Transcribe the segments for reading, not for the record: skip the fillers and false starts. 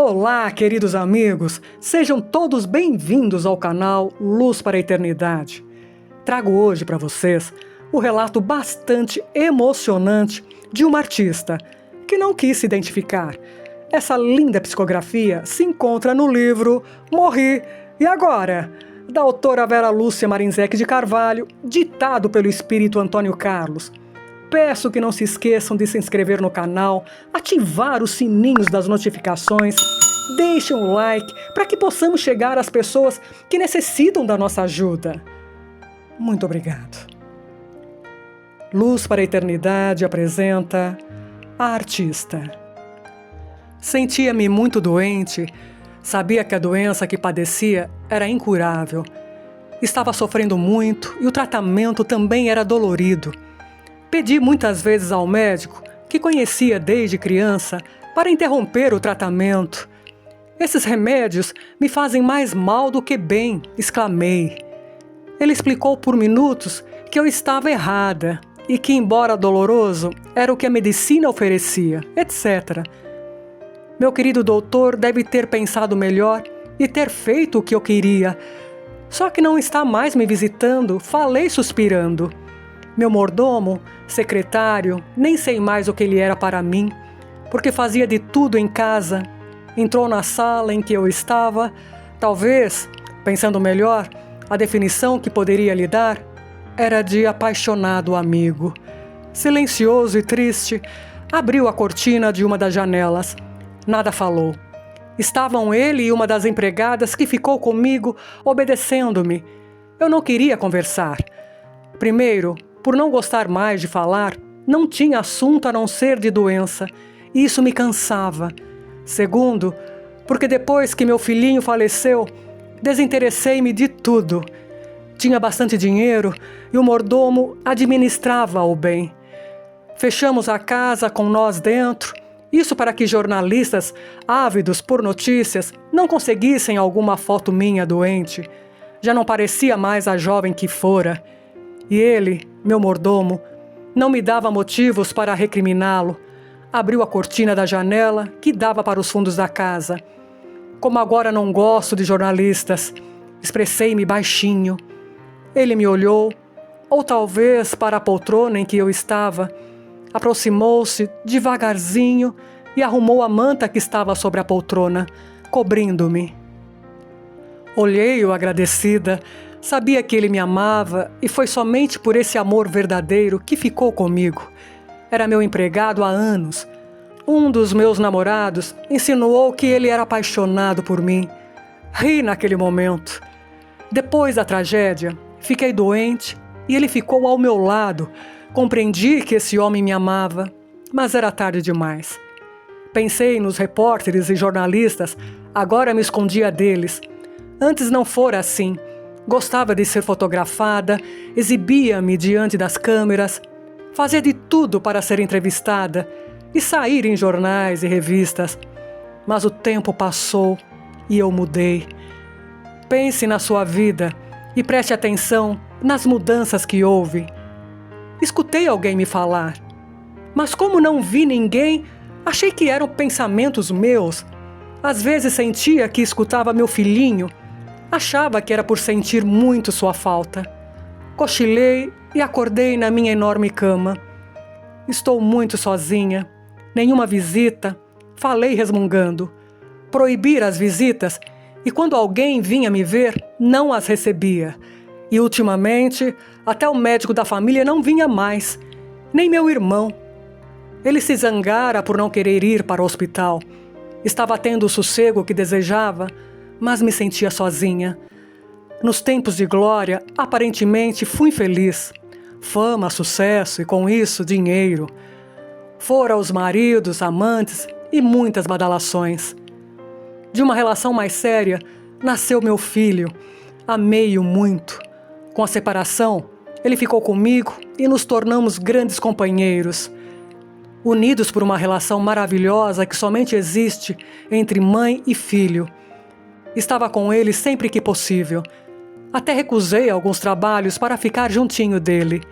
Olá, queridos amigos! Sejam todos bem-vindos ao canal Luz para a Eternidade. Trago hoje para vocês o relato bastante emocionante de uma artista que não quis se identificar. Essa linda psicografia se encontra no livro Morri, e Agora?, da autora Vera Lúcia Marinzec de Carvalho, ditado pelo espírito Antônio Carlos. Peço que não se esqueçam de se inscrever no canal, ativar os sininhos das notificações, deixem um like para que possamos chegar às pessoas que necessitam da nossa ajuda. Muito obrigado. Luz para a Eternidade apresenta a artista. Sentia-me muito doente, sabia que a doença que padecia era incurável. Estava sofrendo muito e o tratamento também era dolorido. Pedi muitas vezes ao médico, que conhecia desde criança, para interromper o tratamento. Esses remédios me fazem mais mal do que bem, exclamei. Ele explicou por minutos que eu estava errada e que, embora doloroso, era o que a medicina oferecia, etc. Meu querido doutor deve ter pensado melhor e ter feito o que eu queria. Só que não está mais me visitando, falei suspirando. Meu mordomo, secretário, nem sei mais o que ele era para mim, porque fazia de tudo em casa. Entrou na sala em que eu estava. Talvez, pensando melhor, a definição que poderia lhe dar era de apaixonado amigo. Silencioso e triste, abriu a cortina de uma das janelas. Nada falou. Estavam ele e uma das empregadas que ficou comigo, obedecendo-me. Eu não queria conversar. Primeiro, por não gostar mais de falar, não tinha assunto a não ser de doença, e isso me cansava. Segundo, porque depois que meu filhinho faleceu, desinteressei-me de tudo. Tinha bastante dinheiro e o mordomo administrava-o bem. Fechamos a casa com nós dentro, isso para que jornalistas, ávidos por notícias, não conseguissem alguma foto minha doente. Já não parecia mais a jovem que fora. E ele, meu mordomo, não me dava motivos para recriminá-lo. Abriu a cortina da janela que dava para os fundos da casa. Como agora não gosto de jornalistas, expressei-me baixinho. Ele me olhou, ou talvez para a poltrona em que eu estava, aproximou-se devagarzinho e arrumou a manta que estava sobre a poltrona, cobrindo-me. Olhei-o agradecida. Sabia que ele me amava e foi somente por esse amor verdadeiro que ficou comigo. Era meu empregado há anos. Um dos meus namorados insinuou que ele era apaixonado por mim. Ri naquele momento. Depois da tragédia, fiquei doente e ele ficou ao meu lado. Compreendi que esse homem me amava, mas era tarde demais. Pensei nos repórteres e jornalistas, agora me escondia deles. Antes não fora assim. Gostava de ser fotografada, exibia-me diante das câmeras, fazia de tudo para ser entrevistada e sair em jornais e revistas. Mas o tempo passou e eu mudei. Pense na sua vida e preste atenção nas mudanças que houve. Escutei alguém me falar, mas como não vi ninguém, achei que eram pensamentos meus. Às vezes sentia que escutava meu filhinho. Achava que era por sentir muito sua falta. Cochilei e acordei na minha enorme cama. Estou muito sozinha. Nenhuma visita. Falei resmungando. Proibir as visitas e quando alguém vinha me ver, não as recebia. E ultimamente, até o médico da família não vinha mais. Nem meu irmão. Ele se zangara por não querer ir para o hospital. Estava tendo o sossego que desejava, mas me sentia sozinha. Nos tempos de glória, aparentemente fui feliz. Fama, sucesso e com isso dinheiro. Fora os maridos, amantes e muitas badalações. De uma relação mais séria, nasceu meu filho. Amei-o muito. Com a separação, ele ficou comigo e nos tornamos grandes companheiros. Unidos por uma relação maravilhosa que somente existe entre mãe e filho. Estava com ele sempre que possível. Até recusei alguns trabalhos para ficar juntinho dele.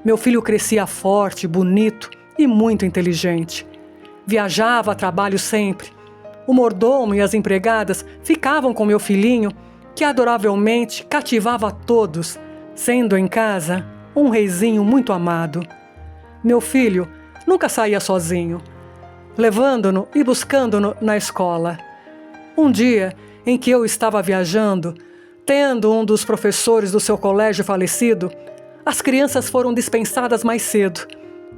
Meu filho crescia forte, bonito e muito inteligente. Viajava a trabalho sempre. O mordomo e as empregadas ficavam com meu filhinho, que adoravelmente cativava a todos, sendo em casa um reizinho muito amado. Meu filho nunca saía sozinho, levando-no e buscando-no na escola. Um dia em que eu estava viajando, tendo um dos professores do seu colégio falecido, as crianças foram dispensadas mais cedo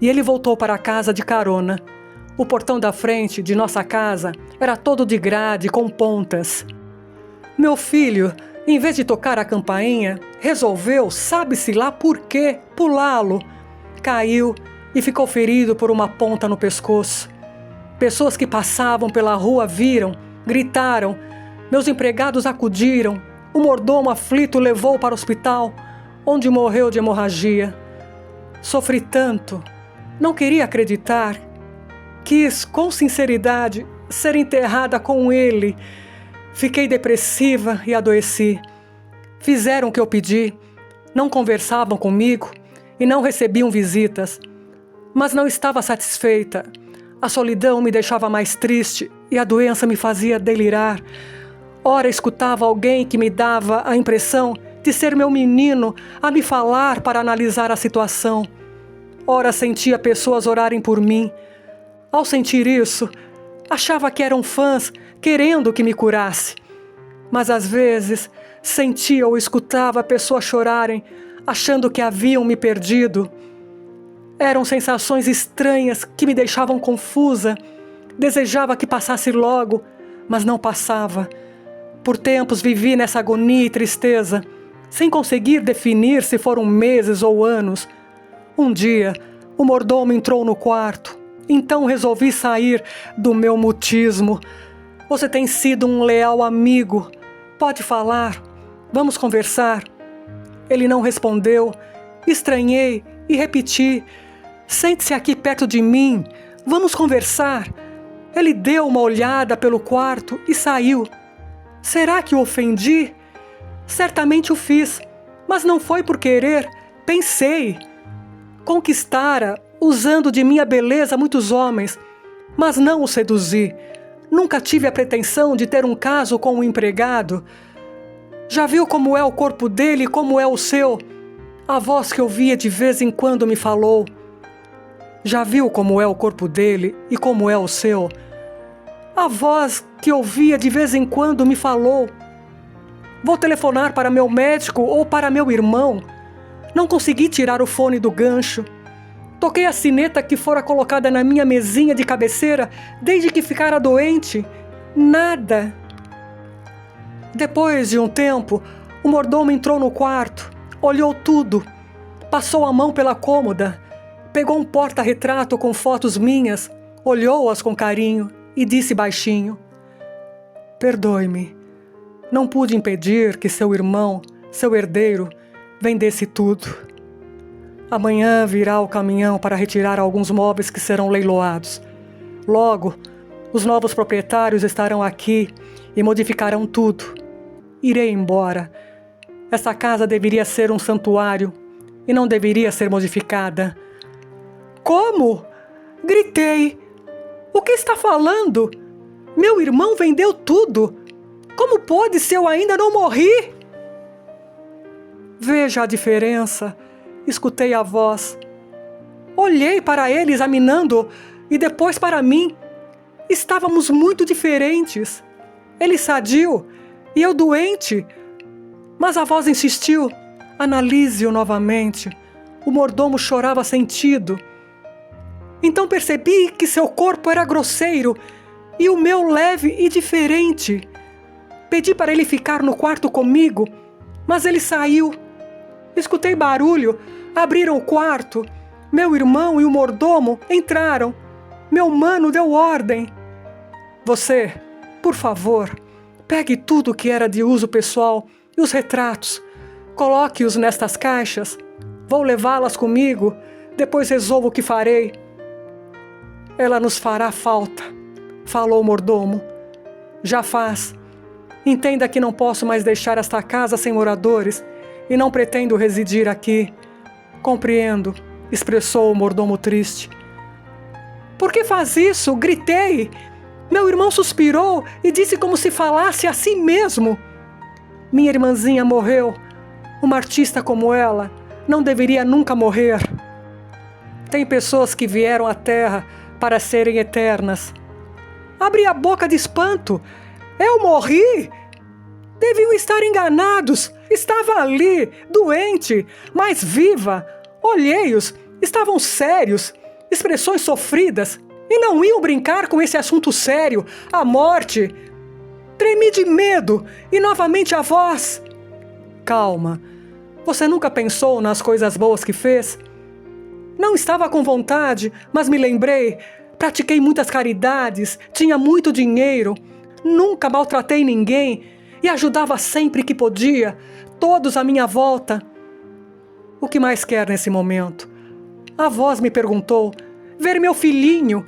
e ele voltou para casa de carona. O portão da frente de nossa casa era todo de grade com pontas. Meu filho, em vez de tocar a campainha, resolveu, sabe-se lá por quê, pulá-lo. Caiu e ficou ferido por uma ponta no pescoço. Pessoas que passavam pela rua viram, gritaram. Meus empregados acudiram. O mordomo aflito o levou para o hospital, onde morreu de hemorragia. Sofri tanto, não queria acreditar. Quis, com sinceridade, ser enterrada com ele. Fiquei depressiva e adoeci. Fizeram o que eu pedi, não conversavam comigo e não recebiam visitas. Mas não estava satisfeita. A solidão me deixava mais triste e a doença me fazia delirar. Ora escutava alguém que me dava a impressão de ser meu menino a me falar para analisar a situação. Ora sentia pessoas orarem por mim. Ao sentir isso, achava que eram fãs querendo que me curasse. Mas às vezes sentia ou escutava pessoas chorarem, achando que haviam me perdido. Eram sensações estranhas que me deixavam confusa. Desejava que passasse logo, mas não passava. Por tempos vivi nessa agonia e tristeza, sem conseguir definir se foram meses ou anos. Um dia, o mordomo entrou no quarto. Então resolvi sair do meu mutismo. Você tem sido um leal amigo. Pode falar. Vamos conversar. Ele não respondeu. Estranhei e repeti. Sente-se aqui perto de mim. Vamos conversar. Ele deu uma olhada pelo quarto e saiu. Será que o ofendi? Certamente o fiz, mas não foi por querer. Pensei. Conquistara, usando de minha beleza muitos homens, mas não o seduzi. Nunca tive a pretensão de ter um caso com um empregado. Já viu como é o corpo dele e como é o seu? A voz que ouvia de vez em quando me falou. Já viu como é o corpo dele e como é o seu? A voz que ouvia de vez em quando me falou. Vou telefonar para meu médico ou para meu irmão. Não consegui tirar o fone do gancho. Toquei a sineta que fora colocada na minha mesinha de cabeceira desde que ficara doente. Nada. Depois de um tempo, o mordomo entrou no quarto, olhou tudo, passou a mão pela cômoda, pegou um porta-retrato com fotos minhas, olhou-as com carinho e disse baixinho: Perdoe-me, não pude impedir que seu irmão, seu herdeiro, vendesse tudo. Amanhã virá o caminhão para retirar alguns móveis que serão leiloados. Logo, os novos proprietários estarão aqui e modificarão tudo. Irei embora. Essa casa deveria ser um santuário e não deveria ser modificada. Como? Gritei. O que está falando? Meu irmão vendeu tudo. Como pode se eu ainda não morri? Veja a diferença. Escutei a voz. Olhei para ele examinando e depois para mim. Estávamos muito diferentes. Ele sadio e eu doente. Mas a voz insistiu. Analise-o novamente. O mordomo chorava sentido. Então percebi que seu corpo era grosseiro e o meu leve e diferente. Pedi para ele ficar no quarto comigo, mas ele saiu. Escutei barulho, abriram o quarto. Meu irmão e o mordomo entraram. Meu mano deu ordem. Você, por favor, pegue tudo que era de uso pessoal e os retratos. Coloque-os nestas caixas. Vou levá-las comigo, depois resolvo o que farei. Ela nos fará falta, falou o mordomo. Já faz. Entenda que não posso mais deixar esta casa sem moradores e não pretendo residir aqui. Compreendo, expressou o mordomo triste. Por que faz isso? Gritei. Meu irmão suspirou e disse como se falasse a si mesmo: minha irmãzinha morreu. Uma artista como ela não deveria nunca morrer. Tem pessoas que vieram à Terra para serem eternas. Abri a boca de espanto. Eu morri? Deviam estar enganados. Estava ali, doente, mas viva. Olheios estavam sérios, expressões sofridas, e não iam brincar com esse assunto sério, a morte. Tremi de medo e novamente a voz: calma, você nunca pensou nas coisas boas que fez? Não estava com vontade, mas me lembrei. Pratiquei muitas caridades, tinha muito dinheiro, nunca maltratei ninguém e ajudava sempre que podia, todos à minha volta. O que mais quer nesse momento? A voz me perguntou: ver meu filhinho.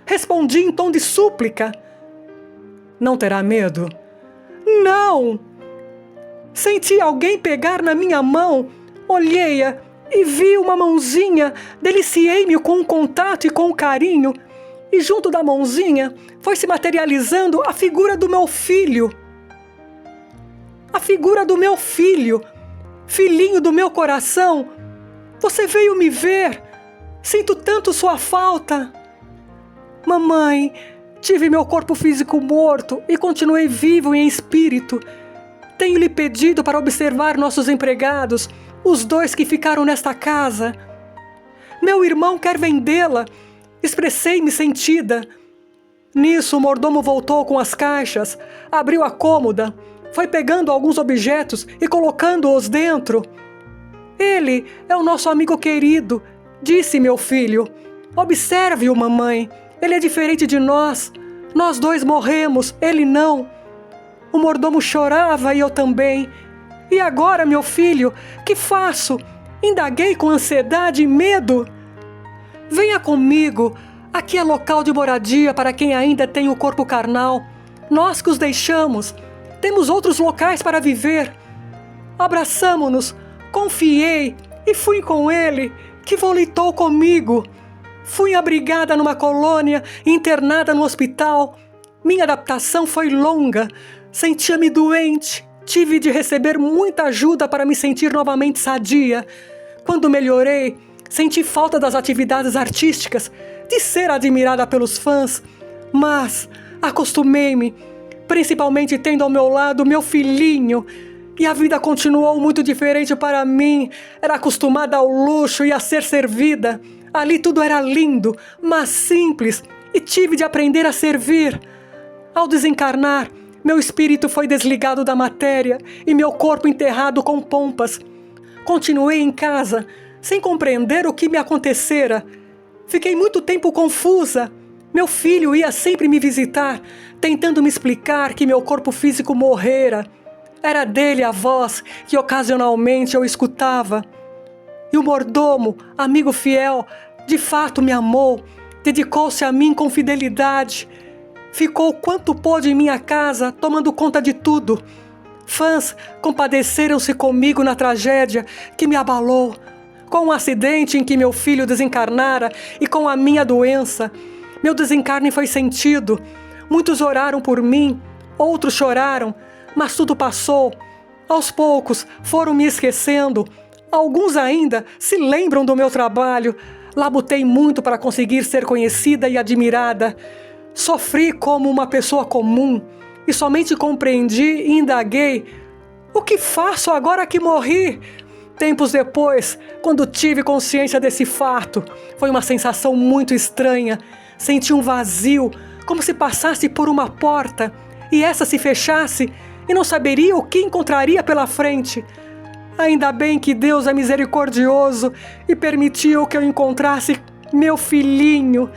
Respondi em tom de súplica: não terá medo? Não! Senti alguém pegar na minha mão, olhei-a e vi uma mãozinha, deliciei-me com o contato e com o carinho, e junto da mãozinha foi se materializando a figura do meu filho. A figura do meu filho, filhinho do meu coração. Você veio me ver, sinto tanto sua falta. Mamãe, tive meu corpo físico morto e continuei vivo em espírito. Tenho-lhe pedido para observar nossos empregados, os 2 que ficaram nesta casa. Meu irmão quer vendê-la. Expressei-me sentida. Nisso, o mordomo voltou com as caixas, abriu a cômoda, foi pegando alguns objetos e colocando-os dentro. Ele é o nosso amigo querido, disse meu filho. Observe-o, mamãe. Ele é diferente de nós. Nós 2 morremos, ele não. O mordomo chorava e eu também. E agora, meu filho, que faço? Indaguei com ansiedade e medo. Venha comigo. Aqui é local de moradia para quem ainda tem o corpo carnal. Nós que os deixamos. Temos outros locais para viver. Abraçamo-nos. Confiei e fui com ele, que volitou comigo. Fui abrigada numa colônia, internada no hospital. Minha adaptação foi longa. Sentia-me doente. Tive de receber muita ajuda para me sentir novamente sadia. Quando melhorei, senti falta das atividades artísticas, de ser admirada pelos fãs. Mas acostumei-me, principalmente tendo ao meu lado meu filhinho. E a vida continuou muito diferente para mim. Era acostumada ao luxo e a ser servida. Ali tudo era lindo, mas simples, e tive de aprender a servir. Ao desencarnar, meu espírito foi desligado da matéria e meu corpo enterrado com pompas. Continuei em casa, sem compreender o que me acontecera. Fiquei muito tempo confusa. Meu filho ia sempre me visitar, tentando me explicar que meu corpo físico morrera. Era dele a voz que ocasionalmente eu escutava. E o mordomo, amigo fiel, de fato me amou, dedicou-se a mim com fidelidade. Ficou quanto pôde em minha casa, tomando conta de tudo. Fãs compadeceram-se comigo na tragédia que me abalou, com o acidente em que meu filho desencarnara e com a minha doença. Meu desencarne foi sentido. Muitos oraram por mim, outros choraram, mas tudo passou. Aos poucos foram me esquecendo. Alguns ainda se lembram do meu trabalho. Labutei muito para conseguir ser conhecida e admirada. Sofri como uma pessoa comum e somente compreendi e indaguei: o que faço agora que morri? Tempos depois, quando tive consciência desse fato, foi uma sensação muito estranha. Senti um vazio, como se passasse por uma porta e essa se fechasse e não saberia o que encontraria pela frente. Ainda bem que Deus é misericordioso e permitiu que eu encontrasse meu filhinho.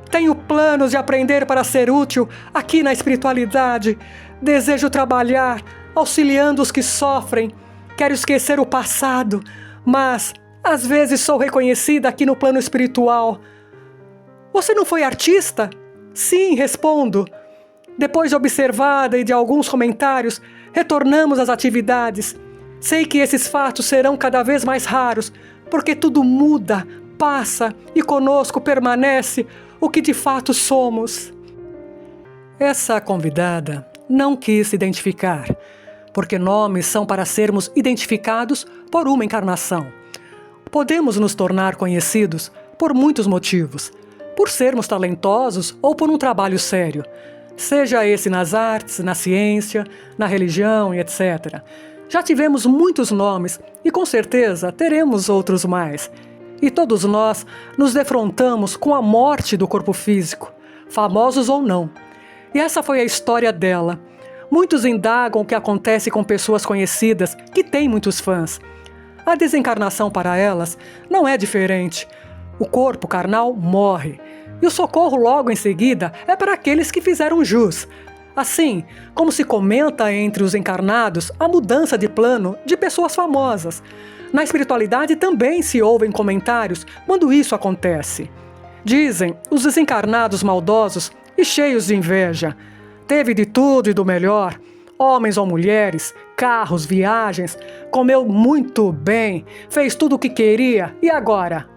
Tenho planos de aprender para ser útil aqui na espiritualidade. Desejo trabalhar, auxiliando os que sofrem. Quero esquecer o passado, mas às vezes sou reconhecida aqui no plano espiritual. Você não foi artista? Sim, respondo. Depois de observada e de alguns comentários, retornamos às atividades. Sei que esses fatos serão cada vez mais raros, porque tudo muda, passa e conosco permanece o que de fato somos. Essa convidada não quis se identificar, porque nomes são para sermos identificados por uma encarnação. Podemos nos tornar conhecidos por muitos motivos, por sermos talentosos ou por um trabalho sério, seja esse nas artes, na ciência, na religião e etc. Já tivemos muitos nomes e com certeza teremos outros mais. E todos nós nos defrontamos com a morte do corpo físico, famosos ou não. E essa foi a história dela. Muitos indagam o que acontece com pessoas conhecidas que têm muitos fãs. A desencarnação para elas não é diferente. O corpo carnal morre, e o socorro logo em seguida é para aqueles que fizeram jus. Assim, como se comenta entre os encarnados a mudança de plano de pessoas famosas. Na espiritualidade também se ouvem comentários quando isso acontece. Dizem os desencarnados maldosos e cheios de inveja. Teve de tudo e do melhor, homens ou mulheres, carros, viagens, comeu muito bem, fez tudo o que queria e agora?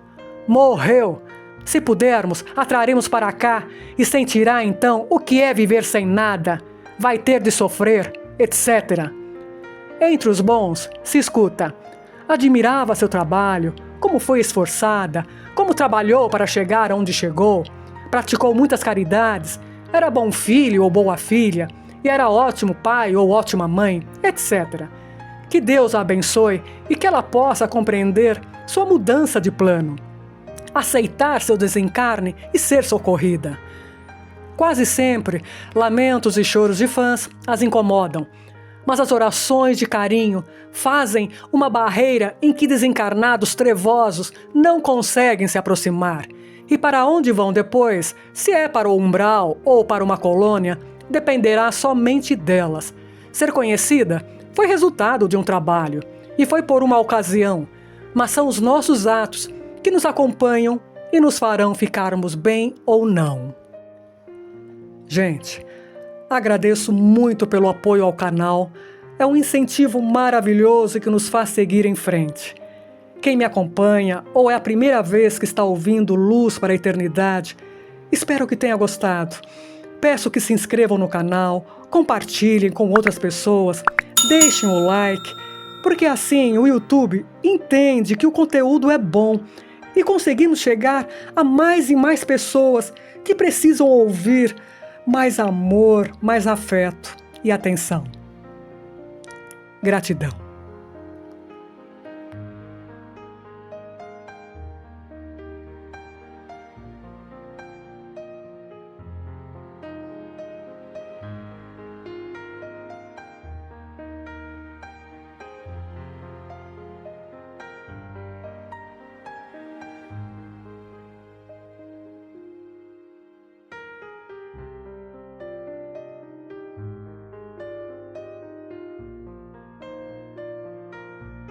Morreu. Se pudermos, atraremos para cá e sentirá então o que é viver sem nada, vai ter de sofrer, etc. Entre os bons se escuta: admirava seu trabalho, como foi esforçada, como trabalhou para chegar onde chegou, praticou muitas caridades, era bom filho ou boa filha, e era ótimo pai ou ótima mãe, etc. Que Deus a abençoe e que ela possa compreender sua mudança de plano, aceitar seu desencarne e ser socorrida. Quase sempre, lamentos e choros de fãs as incomodam, mas as orações de carinho fazem uma barreira em que desencarnados trevosos não conseguem se aproximar. E para onde vão depois, se é para o umbral ou para uma colônia, dependerá somente delas. Ser conhecida foi resultado de um trabalho e foi por uma ocasião, mas são os nossos atos que nos acompanham e nos farão ficarmos bem ou não. Gente, agradeço muito pelo apoio ao canal, é um incentivo maravilhoso que nos faz seguir em frente. Quem me acompanha ou é a primeira vez que está ouvindo Luz para a Eternidade, espero que tenha gostado. Peço que se inscrevam no canal, compartilhem com outras pessoas, deixem o like, porque assim o YouTube entende que o conteúdo é bom e conseguimos chegar a mais e mais pessoas que precisam ouvir mais amor, mais afeto e atenção. Gratidão.